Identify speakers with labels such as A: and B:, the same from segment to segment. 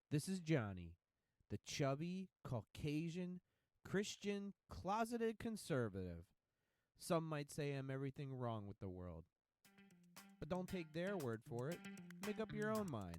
A: This is Johnny, the chubby, Caucasian, Christian, closeted conservative. Some might say I'm everything wrong with the world. But don't take their word for it. Make up your own mind.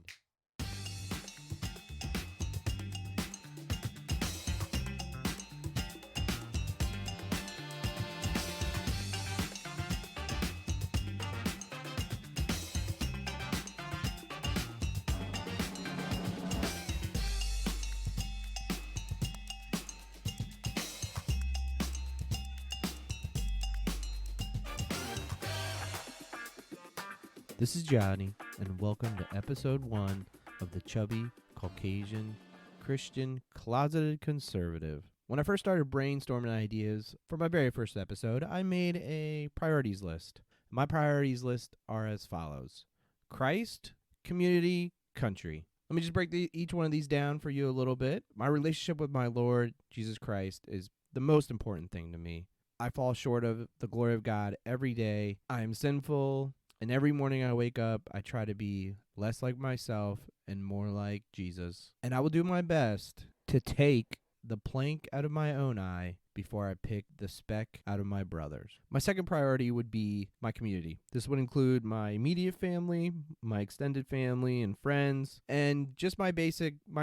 A: This is Johnny, and welcome to episode 1 of the chubby, Caucasian, Christian, closeted conservative. When I first started brainstorming ideas for my very first episode, I made a priorities list. My priorities list are as follows: Christ, community, country. Let me just break each one of these down for you a little bit. My relationship with my Lord Jesus Christ is the most important thing to me. I fall short of the glory of God every day. I am sinful. And every morning I wake up, I try to be less like myself and more like Jesus. And I will do my best to take the plank out of my own eye before I pick the speck out of my brother's. My second priority would be my community. This would include my immediate family, my extended family and friends, and just my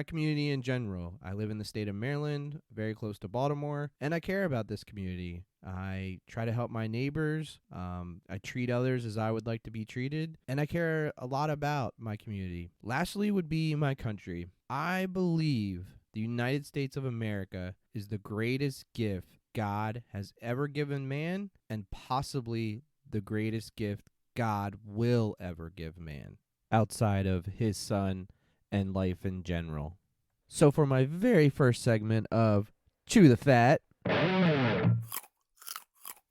A: community in general. I live in the state of Maryland, very close to Baltimore, and I care about this community. I try to help my neighbors. I treat others as I would like to be treated. And I care a lot about my community. Lastly would be my country. I believe the United States of America is the greatest gift God has ever given man, and possibly the greatest gift God will ever give man, outside of his son and life in general. So for my very first segment of Chew the Fat, I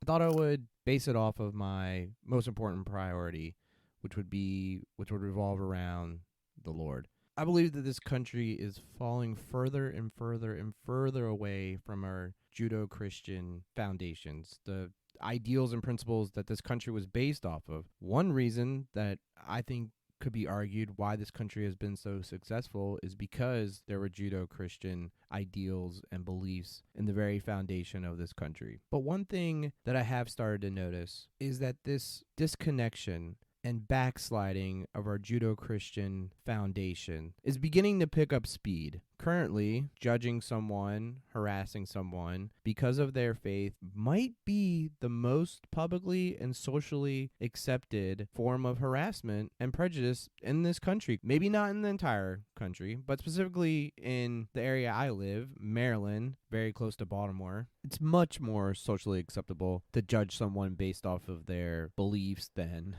A: thought I would base it off of my most important priority, which would revolve around the Lord. I believe that this country is falling further and further and further away from our Judeo-Christian foundations, the ideals and principles that this country was based off of. One reason that I think could be argued why this country has been so successful is because there were Judeo-Christian ideals and beliefs in the very foundation of this country. But one thing that I have started to notice is that this disconnection and backsliding of our Judeo-Christian foundation is beginning to pick up speed. Currently, judging someone, harassing someone because of their faith might be the most publicly and socially accepted form of harassment and prejudice in this country. Maybe not in the entire country, but specifically in the area I live, Maryland, very close to Baltimore. It's much more socially acceptable to judge someone based off of their beliefs than,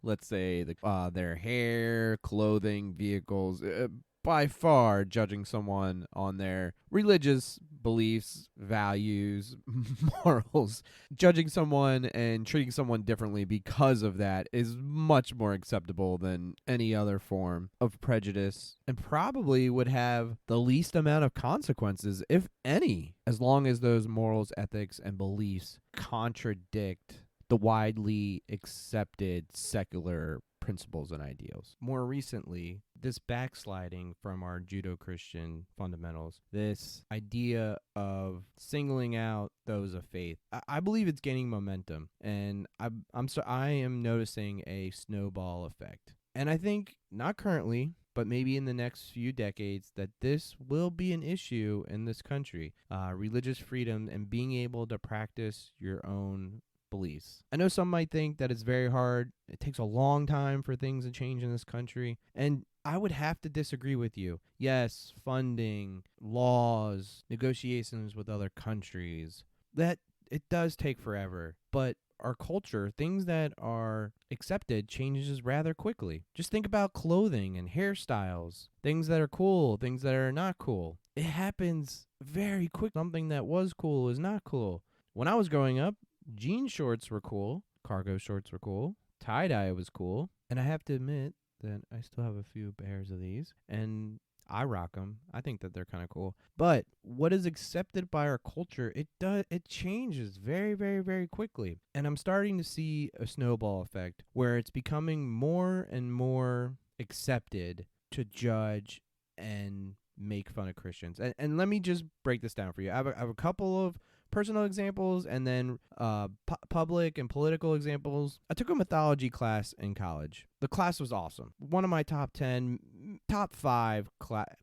A: let's say, their hair, clothing, vehicles. By far, judging someone on their religious beliefs, values, morals, judging someone and treating someone differently because of that is much more acceptable than any other form of prejudice, and probably would have the least amount of consequences, if any, as long as those morals, ethics, and beliefs contradict the widely accepted secular principles and ideals. More recently, this backsliding from our Judeo-Christian fundamentals, this idea of singling out those of faith, I believe it's gaining momentum, and I am noticing a snowball effect. And I think, not currently, but maybe in the next few decades, that this will be an issue in this country. Religious freedom and being able to practice your own beliefs. I know some might think that it's very hard. It takes a long time for things to change in this country. And I would have to disagree with you. Yes, funding, laws, negotiations with other countries, that it does take forever. But our culture, things that are accepted, changes rather quickly. Just think about clothing and hairstyles, things that are cool, things that are not cool. It happens very quick. Something that was cool is not cool. When I was growing up, jean shorts were cool, cargo shorts were cool, tie-dye was cool, and I have to admit that I still have a few pairs of these, and I rock them. I think that they're kind of cool. But what is accepted by our culture, it changes very, very, very quickly. And I'm starting to see a snowball effect where it's becoming more and more accepted to judge and make fun of Christians. And let me just break this down for you. I have a couple of personal examples and then public and political examples. I took a mythology class in college. The class was awesome. One of my top 5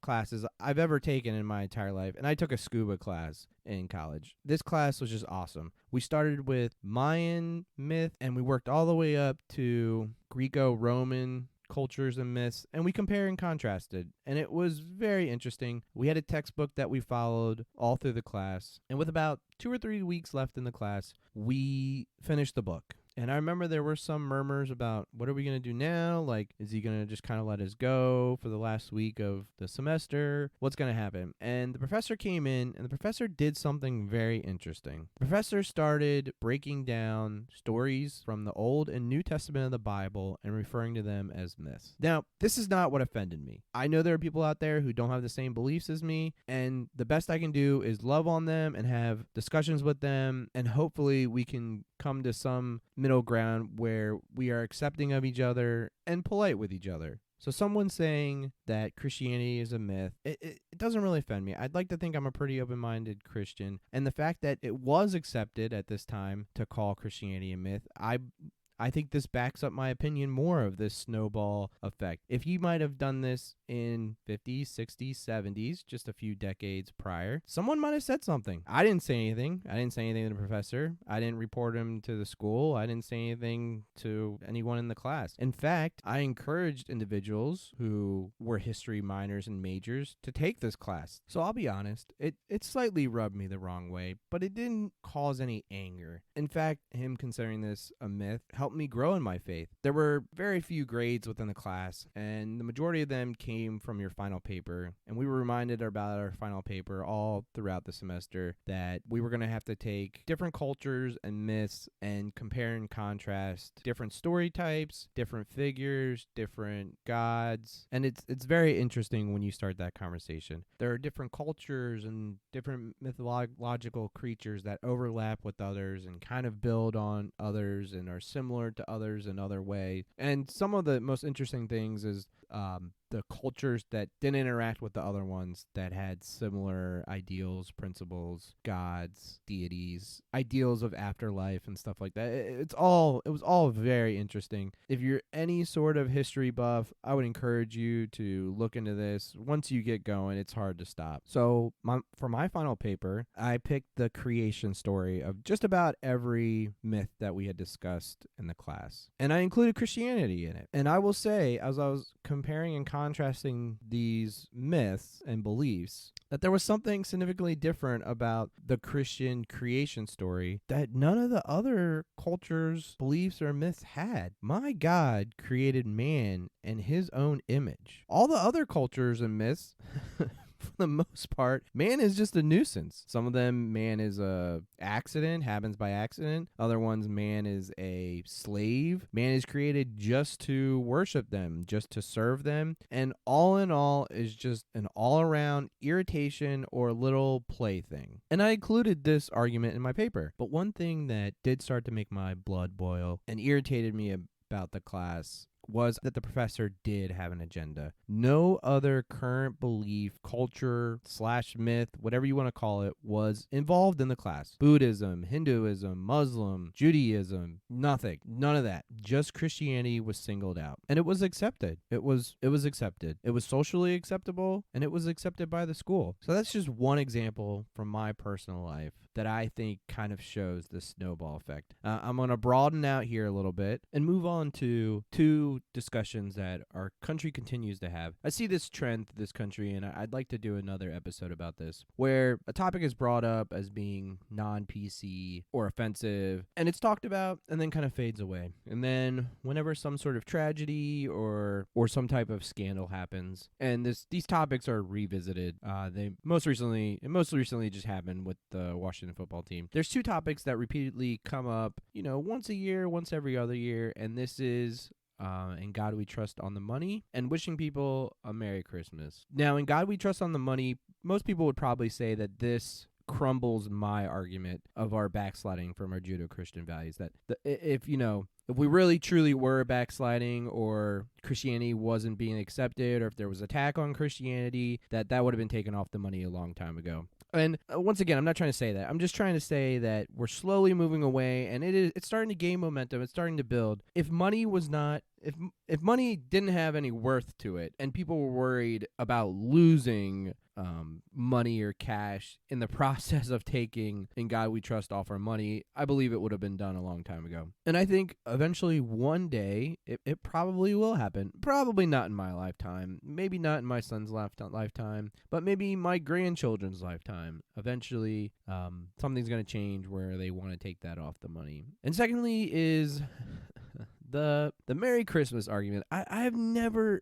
A: classes I've ever taken in my entire life. And I took a scuba class in college. This class was just awesome. We started with Mayan myth and we worked all the way up to Greco-Roman cultures and myths, and we compared and contrasted, and it was very interesting. We had a textbook that we followed all through the class, and with about 2 or 3 weeks left in the class, we finished the book. And I remember there were some murmurs about, what are we going to do now? Like, is he going to just kind of let us go for the last week of the semester? What's going to happen? And the professor came in, and the professor did something very interesting. The professor started breaking down stories from the Old and New Testament of the Bible and referring to them as myths. Now, this is not what offended me. I know there are people out there who don't have the same beliefs as me, and the best I can do is love on them and have discussions with them, and hopefully we can come to some middle ground where we are accepting of each other and polite with each other. So someone saying that Christianity is a myth, it doesn't really offend me. I'd like to think I'm a pretty open-minded Christian, and the fact that it was accepted at this time to call Christianity a myth, I think this backs up my opinion more of this snowball effect. If you might have done this in 50s, 60s, 70s, just a few decades prior, someone might have said something. I didn't say anything. I didn't say anything to the professor. I didn't report him to the school. I didn't say anything to anyone in the class. In fact, I encouraged individuals who were history minors and majors to take this class. So I'll be honest, it slightly rubbed me the wrong way, but it didn't cause any anger. In fact, him considering this a myth helped me grow in my faith. There were very few grades within the class, and the majority of them came from your final paper, and we were reminded about our final paper all throughout the semester that we were going to have to take different cultures and myths and compare and contrast different story types, different figures, different gods, and it's very interesting when you start that conversation. There are different cultures and different mythological creatures that overlap with others and kind of build on others and are similar to others in other ways. And some of the most interesting things is the cultures that didn't interact with the other ones that had similar ideals, principles, gods, deities, ideals of afterlife and stuff like that. It was all very interesting. If you're any sort of history buff, I would encourage you to look into this. Once you get going, it's hard to stop. So for my final paper, I picked the creation story of just about every myth that we had discussed in the class. And I included Christianity in it. And I will say, as I was comparing and contrasting these myths and beliefs, that there was something significantly different about the Christian creation story that none of the other cultures, beliefs, or myths had. My God created man in his own image. All the other cultures and myths for the most part, man is just a nuisance. Some of them, man is a accident, happens by accident. Other ones, man is a slave. Man is created just to worship them, just to serve them. And all in all is just an all-around irritation or little plaything. And I included this argument in my paper. But one thing that did start to make my blood boil and irritated me about the class was that the professor did have an agenda. No other current belief, culture, /myth, whatever you want to call it, was involved in the class. Buddhism, Hinduism, Muslim, Judaism, nothing. None of that. Just Christianity was singled out. And it was accepted. It was accepted. It was socially acceptable, and it was accepted by the school. So that's just one example from my personal life that I think kind of shows the snowball effect. I'm going to broaden out here a little bit and move on to two discussions that our country continues to have. I see this trend through this country, and I'd like to do another episode about this, where a topic is brought up as being non-PC or offensive, and it's talked about and then kind of fades away. And then whenever some sort of tragedy or some type of scandal happens, and these topics are revisited, they most recently just happened with the Washington football team. There's two topics that repeatedly come up, once a year, once every other year, and this is In God We Trust on the Money and wishing people a Merry Christmas. Now, In God We Trust on the Money, most people would probably say that this crumbles my argument of our backsliding from our Judeo-Christian values, that if if we really truly were backsliding, or Christianity wasn't being accepted, or if there was attack on Christianity, that would have been taken off the money a long time ago. And once again, I'm not trying to say that. I'm just trying to say that we're slowly moving away, and it's starting to gain momentum. It's starting to build. If money didn't have any worth to it, and people were worried about losing money or cash in the process of taking "In God We Trust" off our money, I believe it would have been done a long time ago. And I think eventually one day it probably will happen. Probably not in my lifetime. Maybe not in my son's lifetime, but maybe my grandchildren's lifetime. Eventually, something's going to change where they want to take that off the money. And secondly is the Merry Christmas argument. I've never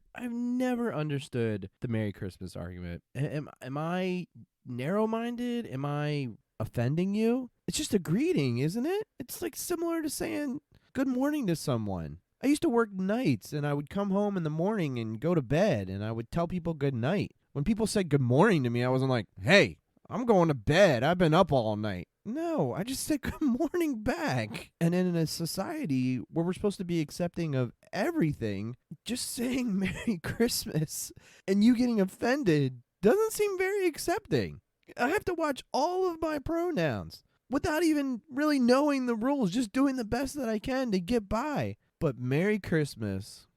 A: understood the Merry Christmas argument. Am I narrow-minded? Am I offending you? It's just a greeting, isn't it? It's like similar to saying good morning to someone. I used to work nights, and I would come home in the morning and go to bed, and I would tell people good night. When people said good morning to me, I wasn't like, hey, I'm going to bed. I've been up all night. No, I just said good morning back. And in a society where we're supposed to be accepting of everything, just saying Merry Christmas and you getting offended doesn't seem very accepting. I have to watch all of my pronouns without even really knowing the rules, just doing the best that I can to get by. But Merry Christmas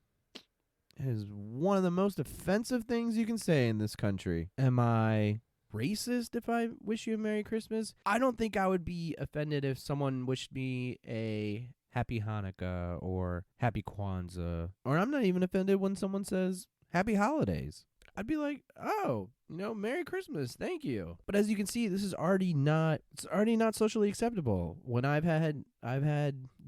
A: is one of the most offensive things you can say in this country. Am I racist if I wish you a Merry Christmas? I don't think I would be offended if someone wished me a Happy Hanukkah or Happy Kwanzaa. Or I'm not even offended when someone says Happy Holidays. I'd be like, oh, Merry Christmas, thank you. But as you can see, this is already not socially acceptable. When I've had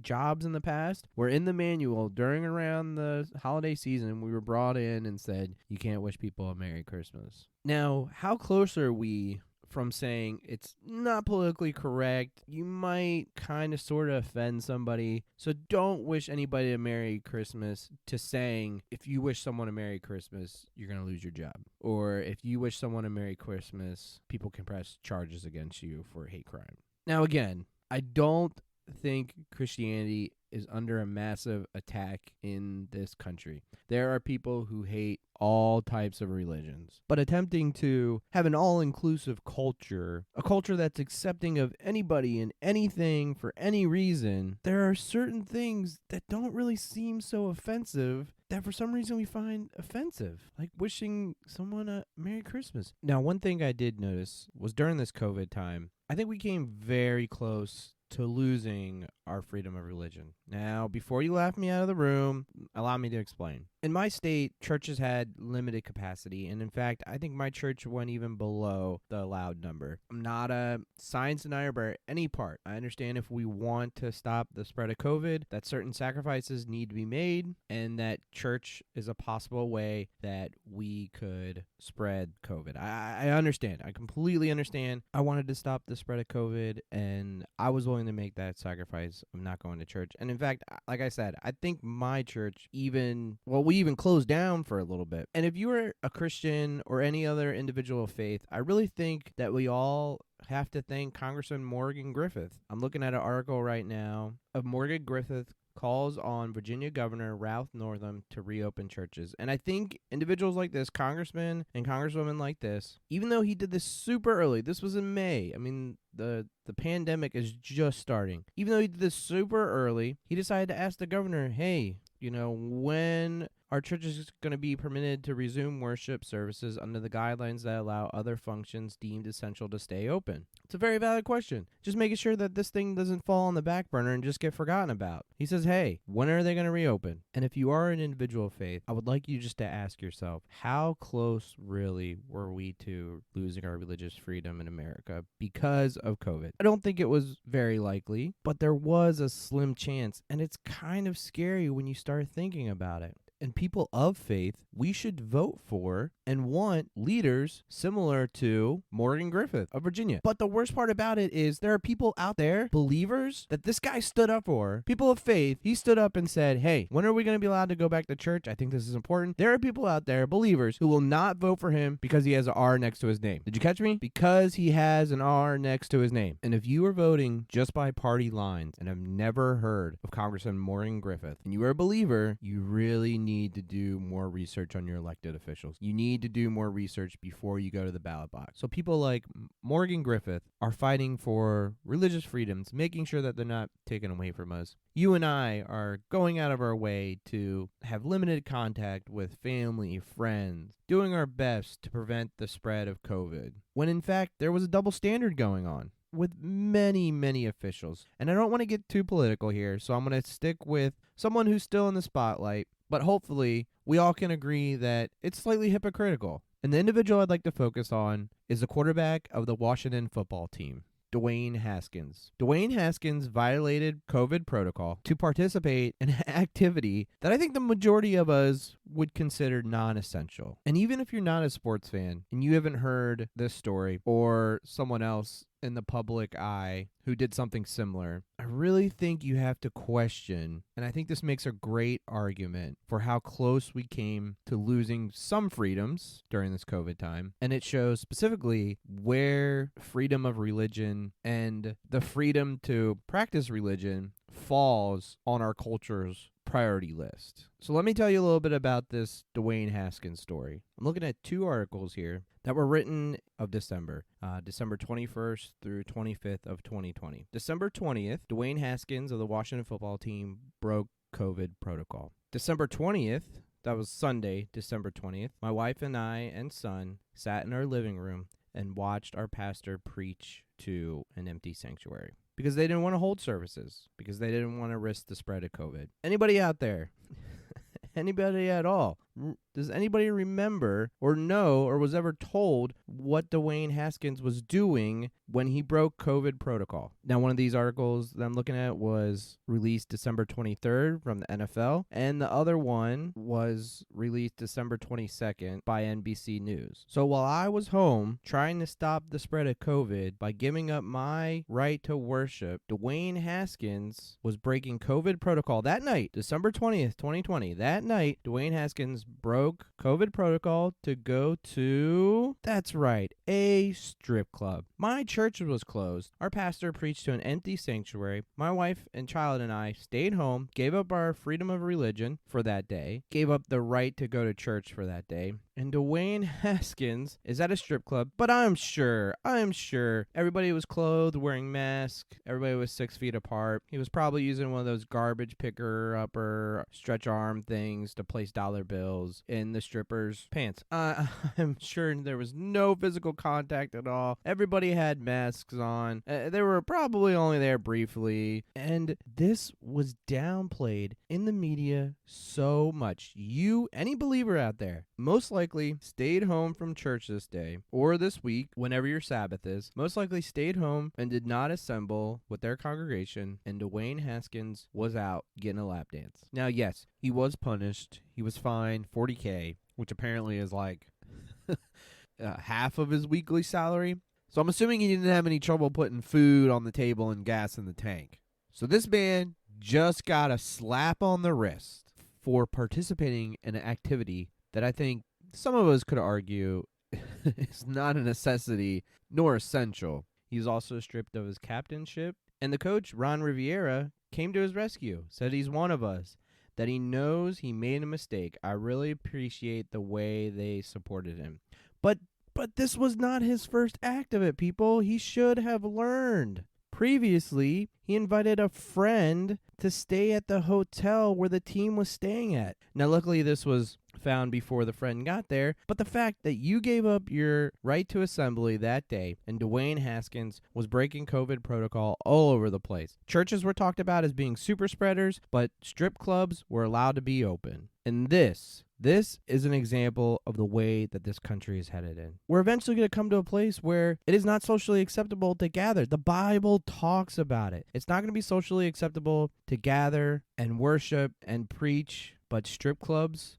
A: jobs in the past where in the manual during around the holiday season, we were brought in and said, you can't wish people a Merry Christmas. Now, how close are we from saying it's not politically correct? You might kind of sort of offend somebody, so don't wish anybody a Merry Christmas, to saying if you wish someone a Merry Christmas, you're going to lose your job. Or if you wish someone a Merry Christmas, people can press charges against you for hate crime. Now, again, I don't think Christianity is under a massive attack in this country. There are people who hate all types of religions, but attempting to have an all-inclusive culture, a culture that's accepting of anybody and anything for any reason, there are certain things that don't really seem so offensive that for some reason we find offensive, like wishing someone a Merry Christmas. Now, one thing I did notice was during this COVID time, I think we came very close to losing our freedom of religion. Now, before you laugh me out of the room, allow me to explain. In my state, churches had limited capacity, and in fact, I think my church went even below the allowed number. I'm not a science denier by any part. I understand if we want to stop the spread of COVID, that certain sacrifices need to be made, and that church is a possible way that we could spread COVID. I understand. I completely understand. I wanted to stop the spread of COVID, and I was willing to make that sacrifice of not going to church. And in fact, like I said, I think my church we even closed down for a little bit. And if you are a Christian or any other individual of faith, I really think that we all have to thank Congressman Morgan Griffith. I'm looking at an article right now of Morgan Griffith calls on Virginia Governor Ralph Northam to reopen churches. And I think individuals like this, congressmen and congresswomen like this, even though he did this super early, this was in May. I mean, the pandemic is just starting. Even though he did this super early, he decided to ask the governor, hey, when our church is going to be permitted to resume worship services under the guidelines that allow other functions deemed essential to stay open. It's a very valid question. Just making sure that this thing doesn't fall on the back burner and just get forgotten about. He says, hey, when are they going to reopen? And if you are an individual of faith, I would like you just to ask yourself, how close really were we to losing our religious freedom in America because of COVID? I don't think it was very likely, but there was a slim chance, and it's kind of scary when you start thinking about it. and people of faith, we should vote for and want leaders similar to Morgan Griffith of Virginia. But the worst part about it is there are people out there, believers, that this guy stood up for. People of faith, he stood up and said, hey, when are we going to be allowed to go back to church? I think this is important. There are people out there, believers, who will not vote for him because he has an R next to his name. Did you catch me? Because he has an R next to his name. And if you are voting just by party lines and have never heard of Congressman Morgan Griffith, and you are a believer, you really need to do more research on your elected officials. You need to do more research before you go to the ballot box. So people like Morgan Griffith are fighting for religious freedoms, making sure that they're not taken away from us. You and I are going out of our way to have limited contact with family, friends, doing our best to prevent the spread of COVID, when in fact there was a double standard going on with many, many officials. And I don't want to get too political here, so I'm going to stick with someone who's still in the spotlight, but hopefully we all can agree that it's slightly hypocritical. And the individual I'd like to focus on is the quarterback of the Washington football team, Dwayne Haskins. Dwayne Haskins violated COVID protocol to participate in an activity that I think the majority of us would consider non-essential. And even if you're not a sports fan and you haven't heard this story or someone else in the public eye who did something similar, I really think you have to question, and I think this makes a great argument for how close we came to losing some freedoms during this COVID time. And it shows specifically where freedom of religion and the freedom to practice religion falls on our culture's priority list. So let me tell you a little bit about this Dwayne Haskins story. I'm looking at two articles here that were written of December 21st through 25th of 2020. December 20th, Dwayne Haskins of the Washington football team broke COVID protocol. December 20th, that was Sunday, December 20th, my wife and I and son sat in our living room and watched our pastor preach to an empty sanctuary because they didn't want to hold services, because they didn't want to risk the spread of COVID. Anybody out there? Anybody at all? Does anybody remember or know or was ever told what Dwayne Haskins was doing when he broke COVID protocol? Now, one of these articles that I'm looking at was released December 23rd from the NFL, and the other one was released December 22nd by NBC News. So while I was home trying to stop the spread of COVID by giving up my right to worship, Dwayne Haskins was breaking COVID protocol that night, December 20th, 2020. That night, Dwayne Haskins broke COVID protocol to go to, that's right, a strip club. My church was closed. Our pastor preached to an empty sanctuary. My wife and child and I stayed home, gave up our freedom of religion for that day, gave up the right to go to church for that day. And Dwayne Haskins is at a strip club, but I'm sure everybody was clothed, wearing masks. Everybody was 6 feet apart. He was probably using one of those garbage picker upper stretch arm things to place dollar bills in the stripper's pants. I'm sure there was no physical contact at all. Everybody had masks on. They were probably only there briefly. And this was downplayed in the media so much. Any believer out there, most likely stayed home from church this day or this week, whenever your Sabbath is, most likely stayed home and did not assemble with their congregation, and Dwayne Haskins was out getting a lap dance. Now, yes, he was punished. He was fined $40K, which apparently is like half of his weekly salary. So I'm assuming he didn't have any trouble putting food on the table and gas in the tank. So this man just got a slap on the wrist for participating in an activity that I think some of us could argue is not a necessity nor essential. He's also stripped of his captainship, and the coach, Ron Rivera, came to his rescue, said he's one of us, that he knows he made a mistake. I really appreciate the way they supported him. But this was not his first act of it, people. He should have learned. Previously, he invited a friend to stay at the hotel where the team was staying at. Now, luckily, this was found before the friend got there, but the fact that you gave up your right to assembly that day and Dwayne Haskins was breaking COVID protocol all over the place. Churches were talked about as being super spreaders, but strip clubs were allowed to be open. And this is an example of the way that this country is headed in. We're eventually going to come to a place where it is not socially acceptable to gather. The Bible talks about it. It's not going to be socially acceptable to gather and worship and preach But strip clubs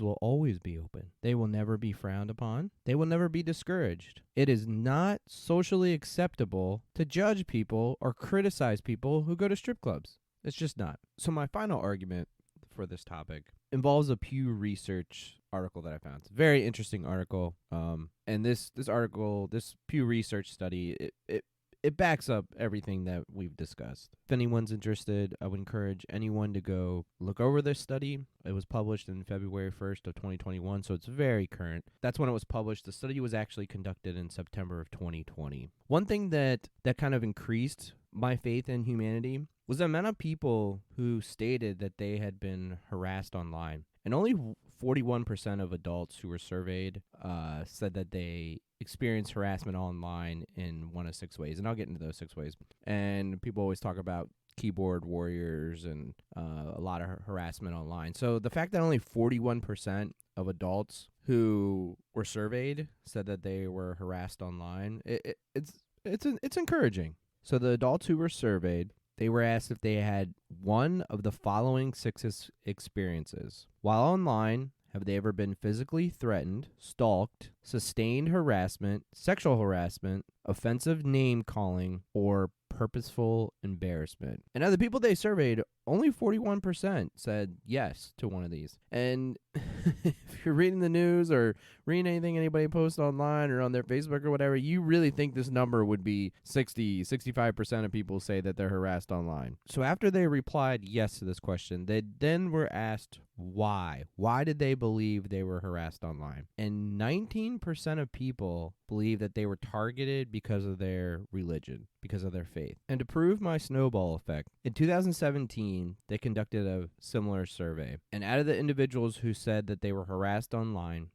A: will always be open. They will never be frowned upon. They will never be discouraged. It is not socially acceptable to judge people or criticize people who go to strip clubs. It's just not. So my final argument for this topic involves a Pew Research article that I found. It's a very interesting article. And this article, this Pew Research study, it backs up everything that we've discussed. If anyone's interested, I would encourage anyone to go look over this study. It was published in February 1st of 2021, so it's very current. That's when it was published. The study was actually conducted in September of 2020. One thing that kind of increased my faith in humanity was the amount of people who stated that they had been harassed online. And only 41% of adults who were surveyed said that they experienced harassment online in one of 6 ways. And I'll get into those 6 ways. And people always talk about keyboard warriors and a lot of harassment online. So the fact that only 41% of adults who were surveyed said that they were harassed online, it's encouraging. So the adults who were surveyed, they were asked if they had one of the following 6 experiences. While online, have they ever been physically threatened, stalked, sustained harassment, sexual harassment, offensive name calling, or purposeful embarrassment? And of the people they surveyed, only 41% said yes to one of these. And if you're reading the news or reading anything anybody posts online or on their Facebook or whatever, you really think this number would be 65% of people say that they're harassed online. So after they replied yes to this question, they then were asked why. Why did they believe they were harassed online? And 19% of people believe that they were targeted because of their religion, because of their faith. And to prove my snowball effect, in 2017, they conducted a similar survey. And out of the individuals who said that they were harassed online,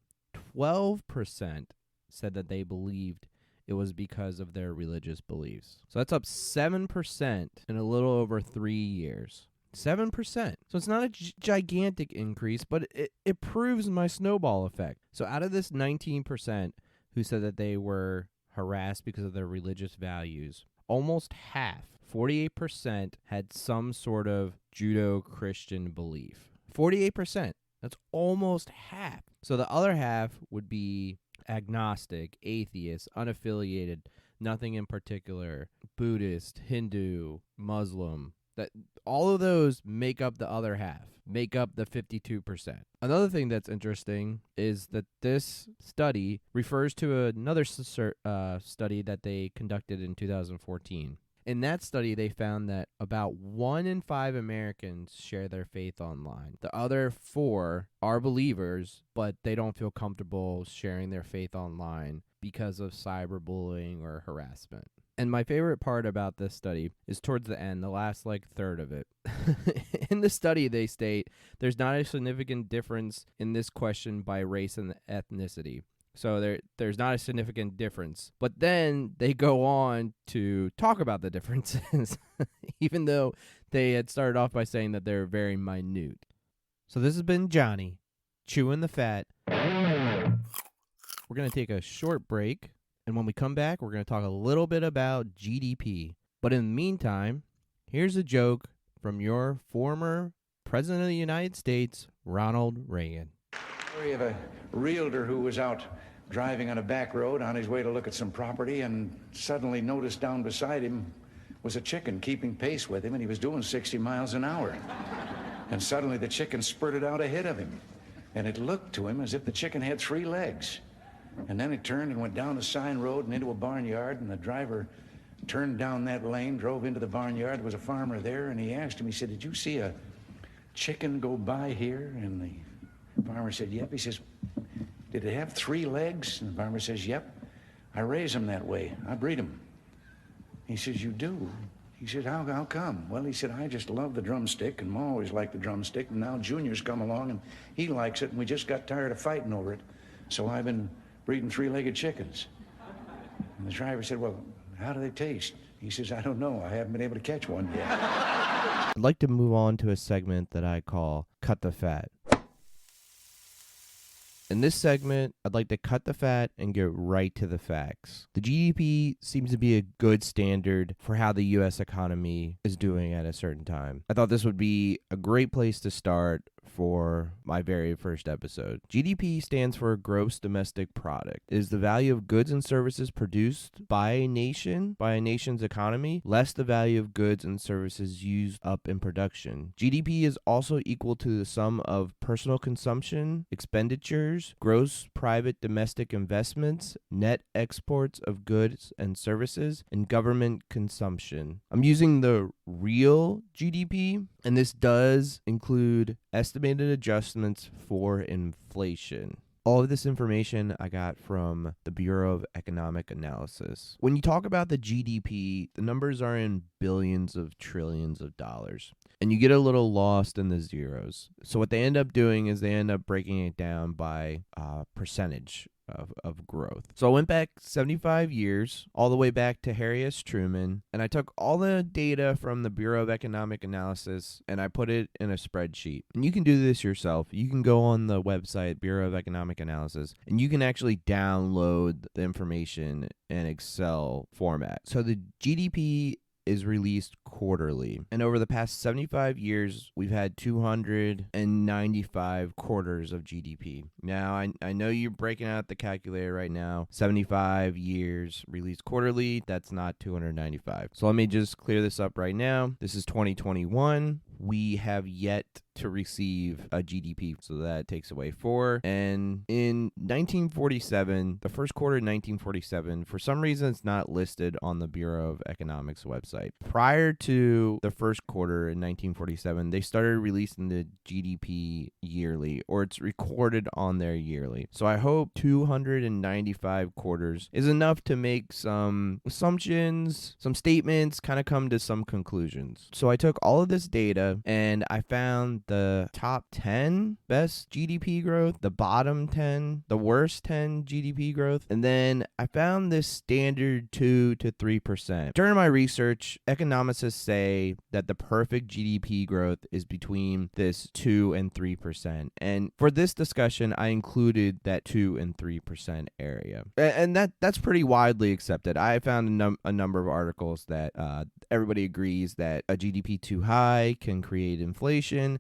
A: 12% said that they believed it was because of their religious beliefs. So that's up 7% in a little over 3 years. 7%. So it's not a gigantic increase, but it proves my snowball effect. So out of this 19% who said that they were harassed because of their religious values, almost half, 48%, had some sort of Judeo-Christian belief. 48%. That's almost half. So the other half would be agnostic, atheist, unaffiliated, nothing in particular, Buddhist, Hindu, Muslim. That all of those make up the other half, make up the 52%. Another thing that's interesting is that this study refers to another study that they conducted in 2014. In that study, they found that about 1 in 5 Americans share their faith online. The other 4 are believers, but they don't feel comfortable sharing their faith online because of cyberbullying or harassment. And my favorite part about this study is towards the end, the last third of it. In the study, they state there's not a significant difference in this question by race and ethnicity. So there's not a significant difference. But then they go on to talk about the differences, even though they had started off by saying that they're very minute. So this has been Johnny, chewing the fat. We're going to take a short break. And when we come back, we're going to talk a little bit about GDP. But in the meantime, here's a joke from your former President of the United States, Ronald Reagan.
B: Story of a realtor who was out driving on a back road on his way to look at some property and suddenly noticed down beside him was a chicken keeping pace with him, and he was doing 60 miles an hour. And suddenly the chicken spurted out ahead of him, and it looked to him as if the chicken had 3 legs. And then it turned and went down a sign road and into a barnyard, and the driver turned down that lane, drove into the barnyard. There was a farmer there, and he asked him, he said, "Did you see a chicken go by here?" And the farmer said, "Yep." He says, "Did it have 3 legs?" And the farmer says, "Yep. I raise them that way. I breed them." He says, "You do?" He said, how come? Well, he said, "I just love the drumstick, and Ma always liked the drumstick, and now Junior's come along, and he likes it, and we just got tired of fighting over it. So I've been breeding 3-legged chickens." And the driver said, "Well, how do they taste?" He says, "I don't know. I haven't been able to catch one yet."
A: I'd like to move on to a segment that I call Cut the Fat. In this segment, I'd like to cut the fat and get right to the facts. The GDP seems to be a good standard for how the U.S. economy is doing at a certain time. I thought this would be a great place to start for my very first episode. GDP stands for Gross Domestic Product. It is the value of goods and services produced by a nation's economy, less the value of goods and services used up in production. GDP is also equal to the sum of personal consumption, expenditures, gross private domestic investments, net exports of goods and services, and government consumption. I'm using the real GDP, and this does include estimated adjustments for inflation. All of this information I got from the Bureau of Economic Analysis. When you talk about the GDP, the numbers are in billions of trillions of dollars, and you get a little lost in the zeros. So what they end up doing is they end up breaking it down by percentage of growth. So I went back 75 years, all the way back to Harry S. Truman, and I took all the data from the Bureau of Economic Analysis and I put it in a spreadsheet. And you can do this yourself. You can go on the website, Bureau of Economic Analysis, and you can actually download the information in Excel format. So the GDP is released quarterly. And over the past 75 years, we've had 295 quarters of GDP. Now, I know you're breaking out the calculator right now. 75 years released quarterly, that's not 295. So let me just clear this up right now. This is 2021. We have yet to receive a GDP, so that takes away 4. And in 1947, the first quarter of 1947, for some reason it's not listed on the Bureau of Economics website. Prior to the first quarter in 1947, they started releasing the GDP yearly, or it's recorded on their yearly. So I hope 295 quarters is enough to make some assumptions, some statements, kind of come to some conclusions. So I took all of this data and I found the top 10 best GDP growth, the bottom 10, the worst 10 GDP growth, and then I found this standard 2 to 3%. During my research, economists say that the perfect GDP growth is between this 2 and 3%. And for this discussion, I included that 2 and 3% area. And that's pretty widely accepted. I found a number of articles that everybody agrees that a GDP too high can create inflation.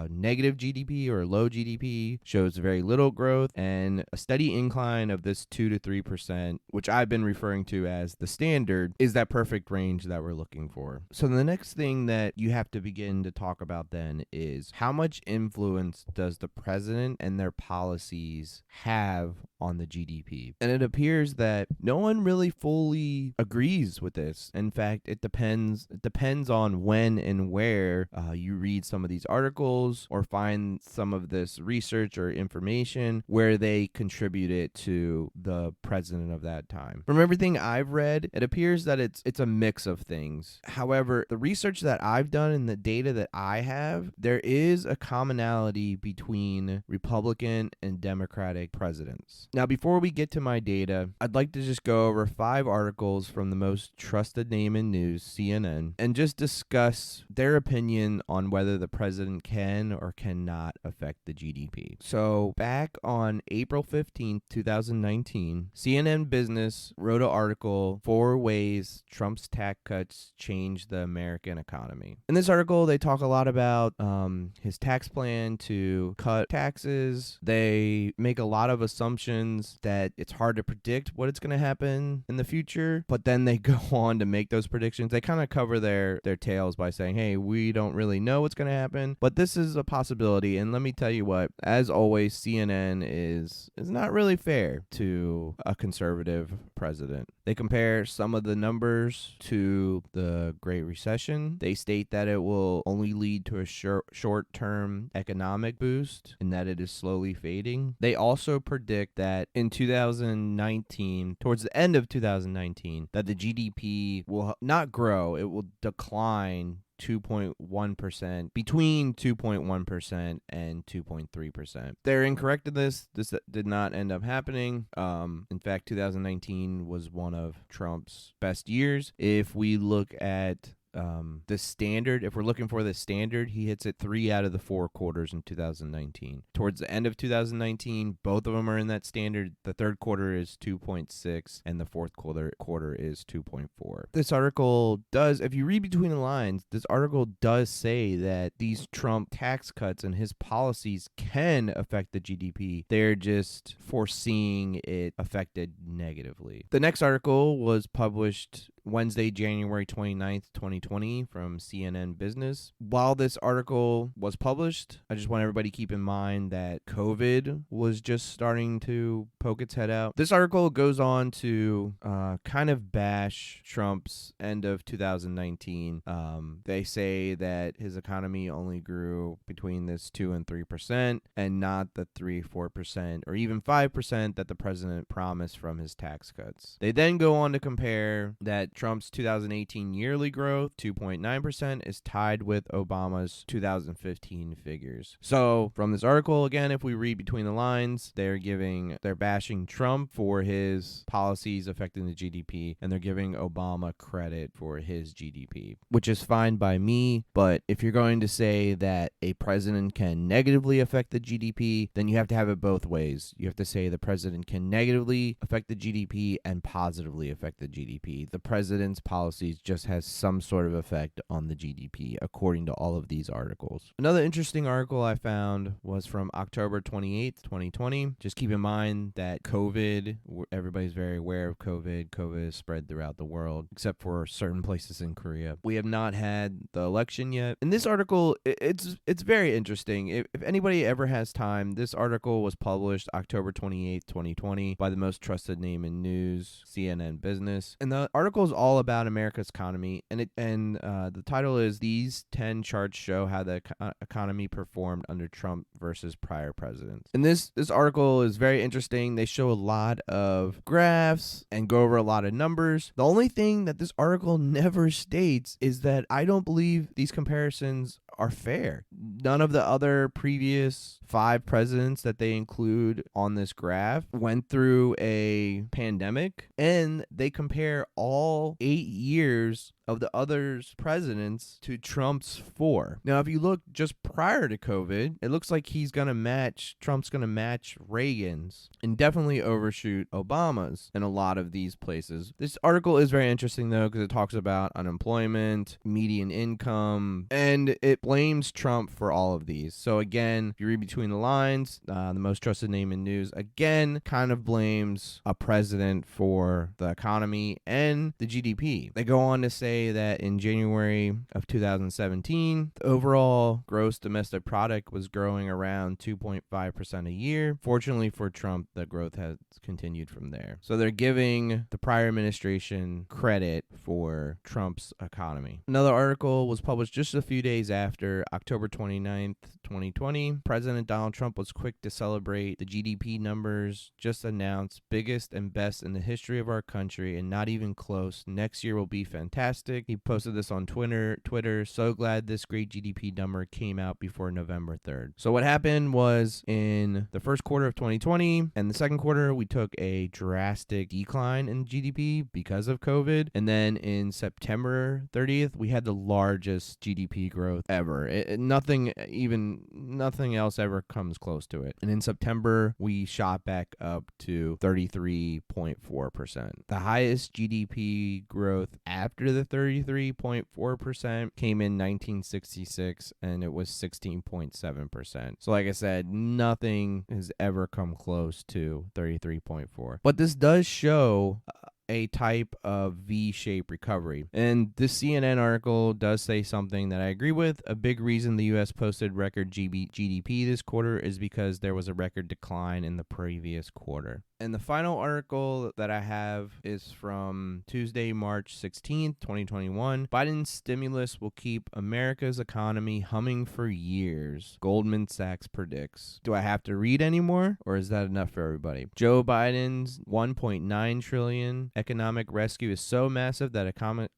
A: Negative GDP or low GDP shows very little growth, and a steady incline of this 2 to 3%, which I've been referring to as the standard, is that perfect range that we're looking for. So the next thing that you have to begin to talk about then is how much influence does the president and their policies have on the GDP? And it appears that no one really fully agrees with this. In fact, it depends on when and where you read some of these articles or find some of this research or information where they contribute it to the president of that time. From everything I've read, it appears that it's a mix of things. However, the research that I've done and the data that I have, there is a commonality between Republican and Democratic presidents. Now, before we get to my data, I'd like to just go over 5 articles from the most trusted name in news, CNN, and just discuss their opinion on whether the president can or cannot affect the GDP. So back on April 15th, 2019, CNN Business wrote an article, 4 Ways Trump's Tax Cuts Change the American Economy. In this article, they talk a lot about his tax plan to cut taxes. They make a lot of assumptions that it's hard to predict what it's going to happen in the future, but then they go on to make those predictions. They kind of cover their tails by saying, hey, we don't really know what's going to happen, but this is a possibility. And let me tell you what, as always, CNN is not really fair to a conservative president. They compare some of the numbers to the Great Recession. They state that it will only lead to a short-term economic boost and that it is slowly fading. They also predict that in 2019, towards the end of 2019, that the GDP will not grow, it will decline 2.1%, between 2.1% and 2.3%. They're incorrect in this. This did not end up happening. In fact, 2019 was one of Trump's best years. If we look at the standard. If we're looking for the standard, he hits it 3 out of the 4 quarters in 2019. Towards the end of 2019, both of them are in that standard. The third quarter is 2.6 and the fourth quarter is 2.4. This article does, if you read between the lines, this article does say that these Trump tax cuts and his policies can affect the GDP. They're just foreseeing it affected negatively. The next article was published Wednesday, January 29th, 2020 from CNN Business. While this article was published, I just want everybody to keep in mind that COVID was just starting to poke its head out. This article goes on to kind of bash Trump's end of 2019. They say that his economy only grew between this 2 and 3% and not the 3-4% or even 5% that the president promised from his tax cuts. They then go on to compare that Trump's 2018 yearly growth, 2.9%, is tied with Obama's 2015 figures. So from this article, again, if we read between the lines, they're bashing Trump for his policies affecting the GDP, and they're giving Obama credit for his GDP, which is fine by me. But if you're going to say that a president can negatively affect the GDP, then you have to have it both ways. You have to say the president can negatively affect the GDP and positively affect the GDP. The president's policies just has some sort of effect on the GDP, according to all of these articles. Another interesting article I found was from October 28th, 2020. Just keep in mind that COVID, everybody's very aware of COVID. COVID is spread throughout the world, except for certain places in Korea. We have not had the election yet. In this article, it's very interesting. If anybody ever has time, this article was published October 28th, 2020 by the most trusted name in news, CNN Business. And the article is all about America's economy, and the title is "These 10 Charts Show How the Economy Performed Under Trump versus Prior Presidents." And this article is very interesting. They show a lot of graphs and go over a lot of numbers. The only thing that this article never states is that I don't believe these comparisons are fair. None of the other previous 5 presidents that they include on this graph went through a pandemic, and they compare all 8 years of the others presidents to Trump's 4. Now, if you look just prior to COVID, it looks like Trump's going to match Reagan's and definitely overshoot Obama's in a lot of these places. This article is very interesting, though, because it talks about unemployment, median income, and it blames Trump for all of these. So again, if you read between the lines, the most trusted name in news, again, kind of blames a president for the economy and the GDP. They go on to say that in January of 2017, the overall gross domestic product was growing around 2.5% a year. Fortunately for Trump, the growth has continued from there. So they're giving the prior administration credit for Trump's economy. Another article was published just a few days after, October 29th, 2020. President Donald Trump was quick to celebrate the GDP numbers just announced, biggest and best in the history of our country, and not even close. Next year will be fantastic. He posted this on Twitter. So glad this great GDP number came out before November 3rd. So what happened was in the first quarter of 2020 and the second quarter, we took a drastic decline in GDP because of COVID. And then in September 30th, we had the largest GDP growth ever. Nothing else ever comes close to it. And in September, we shot back up to 33.4%. The highest GDP growth after the 33.4% came in 1966, and it was 16.7%. So like I said, nothing has ever come close to 33.4. But this does show a type of V-shaped recovery. And this CNN article does say something that I agree with. A big reason the U.S. posted record GDP this quarter is because there was a record decline in the previous quarter. And the final article that I have is from Tuesday, March 16th, 2021. Biden's stimulus will keep America's economy humming for years, Goldman Sachs predicts. Do I have to read anymore, or is that enough for everybody? Joe Biden's $1.9 trillion economic rescue is so massive that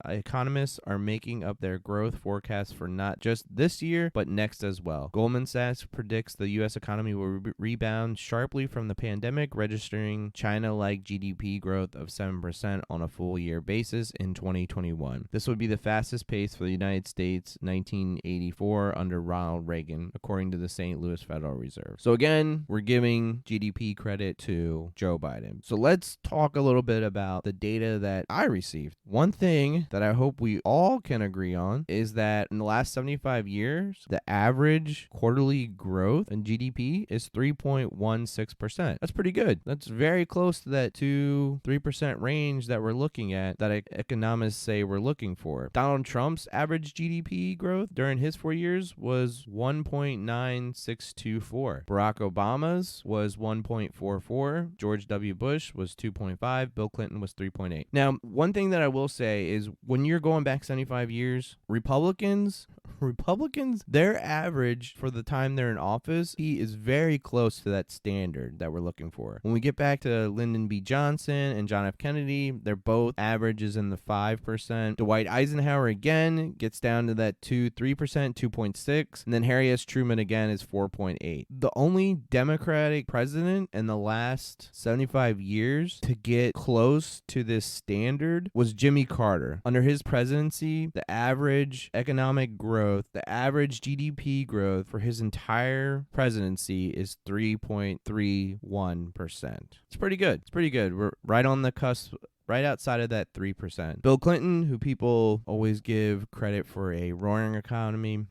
A: economists are making up their growth forecasts for not just this year, but next as well. Goldman Sachs predicts the U.S. economy will rebound sharply from the pandemic, registering registering China-like GDP growth of 7% on a full-year basis in 2021. This would be the fastest pace for the United States 1984 under Ronald Reagan, according to the St. Louis Federal Reserve. So again, we're giving GDP credit to Joe Biden. So let's talk a little bit about the data that I received. One thing that I hope we all can agree on is that in the last 75 years, the average quarterly growth in GDP is 3.16%. That's pretty good. That's very close to that 2-3% range that we're looking at, that economists say we're looking for. Donald Trump's average GDP growth during his 4 years was 1.9624. Barack Obama's was 1.44. George W. Bush was 2.5. Bill Clinton was 3.8. Now, one thing that I will say is when you're going back 75 years, Republicans, their average for the time they're in office, he is very close to that standard that we're looking for. When we get back to Lyndon B. Johnson and John F. Kennedy, they're both averages in the 5%. Dwight Eisenhower again gets down to that 3%, 2.6. And then Harry S. Truman again is 4.8. The only Democratic president in the last 75 years to get close to this standard was Jimmy Carter. Under his presidency, the average economic growth, the average GDP growth for his entire presidency is 3.31%. It's pretty good. We're right on the cusp, right outside of that 3%. Bill Clinton, who people always give credit for a roaring economy,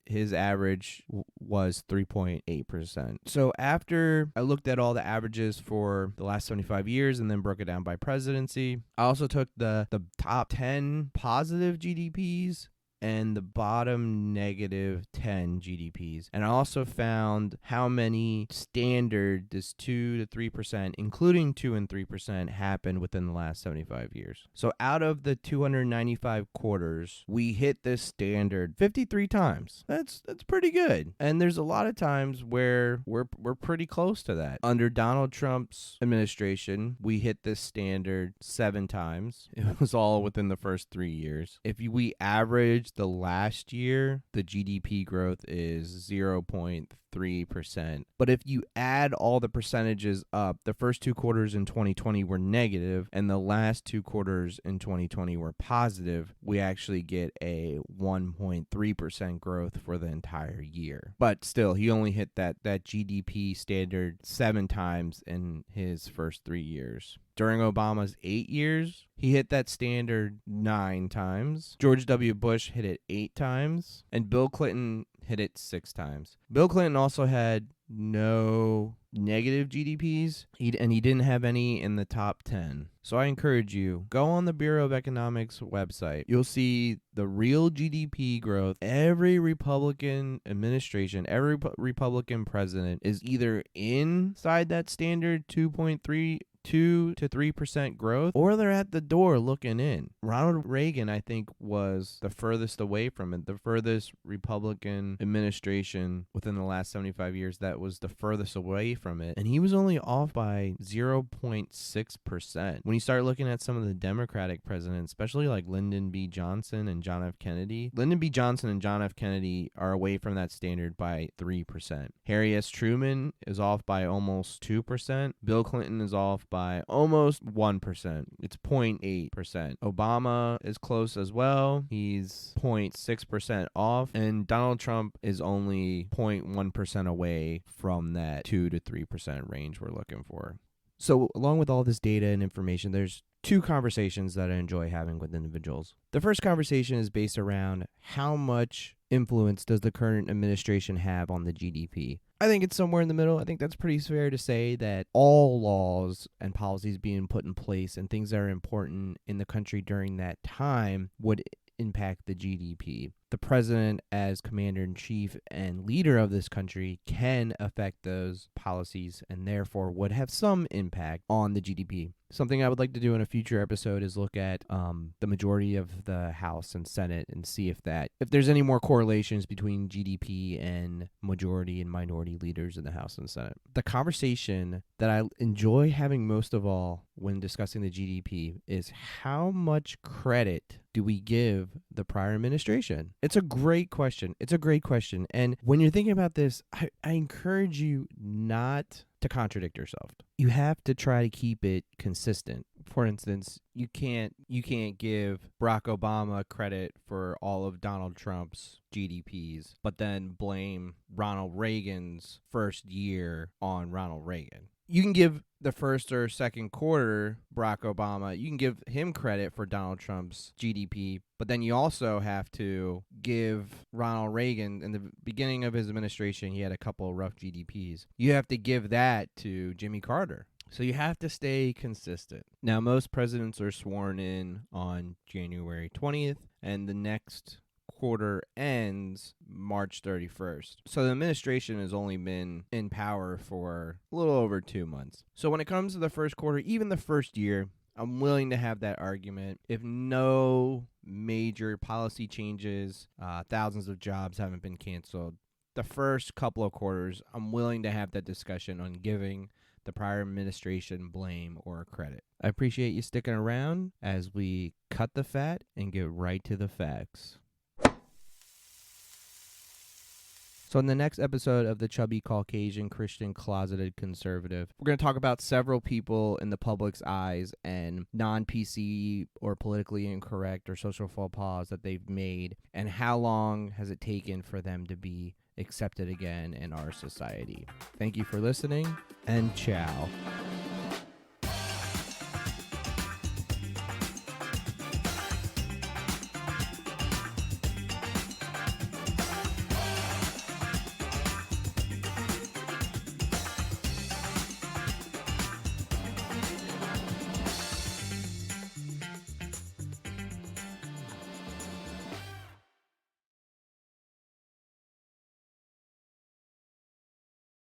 A: his average was 3.8%. So after I looked at all the averages for the last 75 years and then broke it down by presidency, I also took the top 10 positive GDPs and the bottom negative 10 GDPs. And I also found how many standard this 2 to 3%, including 2 and 3%, happened within the last 75 years. So out of the 295 quarters, we hit this standard 53 times. That's pretty good. And there's a lot of times where we're pretty close to that. Under Donald Trump's administration, we hit this standard 7 times. It was all within the first 3 years. If we average the last year, the GDP growth is 0.3%. But if you add all the percentages up, the first 2 quarters in 2020 were negative and the last 2 quarters in 2020 were positive. We actually get a 1.3% growth for the entire year. But still, he only hit that GDP standard 7 times in his first 3 years. During Obama's 8 years, he hit that standard 9 times. George W. Bush hit it 8 times. And Bill Clinton hit it 6 times. Bill Clinton also had no negative GDPs, and he didn't have any in the top 10. So I encourage you, go on the Bureau of Economics website. You'll see the real GDP growth. Every Republican administration, every Republican president is either inside that standard 2 to 3% growth, or they're at the door looking in. Ronald Reagan, I think, was the furthest away from it, the furthest Republican administration within the last 75 years that was the furthest away from it, and he was only off by 0.6%. When you start looking at some of the Democratic presidents, especially like Lyndon B. Johnson and John F. Kennedy, Lyndon B. Johnson and John F. Kennedy are away from that standard by 3%. Harry S. Truman is off by almost 2%. Bill Clinton is off by almost 1%. It's 0.8%. Obama is close as well. He's 0.6% off. And Donald Trump is only 0.1% away from that 2 to 3% range we're looking for. So along with all this data and information, there's 2 conversations that I enjoy having with individuals. The first conversation is based around how much influence does the current administration have on the GDP? I think it's somewhere in the middle. I think that's pretty fair to say that all laws and policies being put in place and things that are important in the country during that time would impact the GDP. The president, as commander-in-chief and leader of this country, can affect those policies and therefore would have some impact on the GDP. Something I would like to do in a future episode is look at the majority of the House and Senate and see if there's any more correlations between GDP and majority and minority leaders in the House and Senate. The conversation that I enjoy having most of all when discussing the GDP is how much credit do we give the prior administration? It's a great question. It's a great question. And when you're thinking about this, I encourage you not to contradict yourself. You have to try to keep it consistent. For instance, you can't give Barack Obama credit for all of Donald Trump's GDPs, but then blame Ronald Reagan's first year on Ronald Reagan. You can give the first or second quarter Barack Obama, you can give him credit for Donald Trump's GDP, but then you also have to give Ronald Reagan, in the beginning of his administration, he had a couple of rough GDPs. You have to give that to Jimmy Carter. So you have to stay consistent. Now, most presidents are sworn in on January 20th, and the next quarter ends March 31st. So the administration has only been in power for a little over 2 months. So when it comes to the first quarter, even the first year, I'm willing to have that argument. If no major policy changes, thousands of jobs haven't been canceled, the first couple of quarters, I'm willing to have that discussion on giving the prior administration blame or credit. I appreciate you sticking around as we cut the fat and get right to the facts. So in the next episode of the Chubby Caucasian Christian Closeted Conservative, we're going to talk about several people in the public's eyes and non-PC or politically incorrect or social faux pas that they've made, and how long has it taken for them to be accepted again in our society. Thank you for listening, and ciao.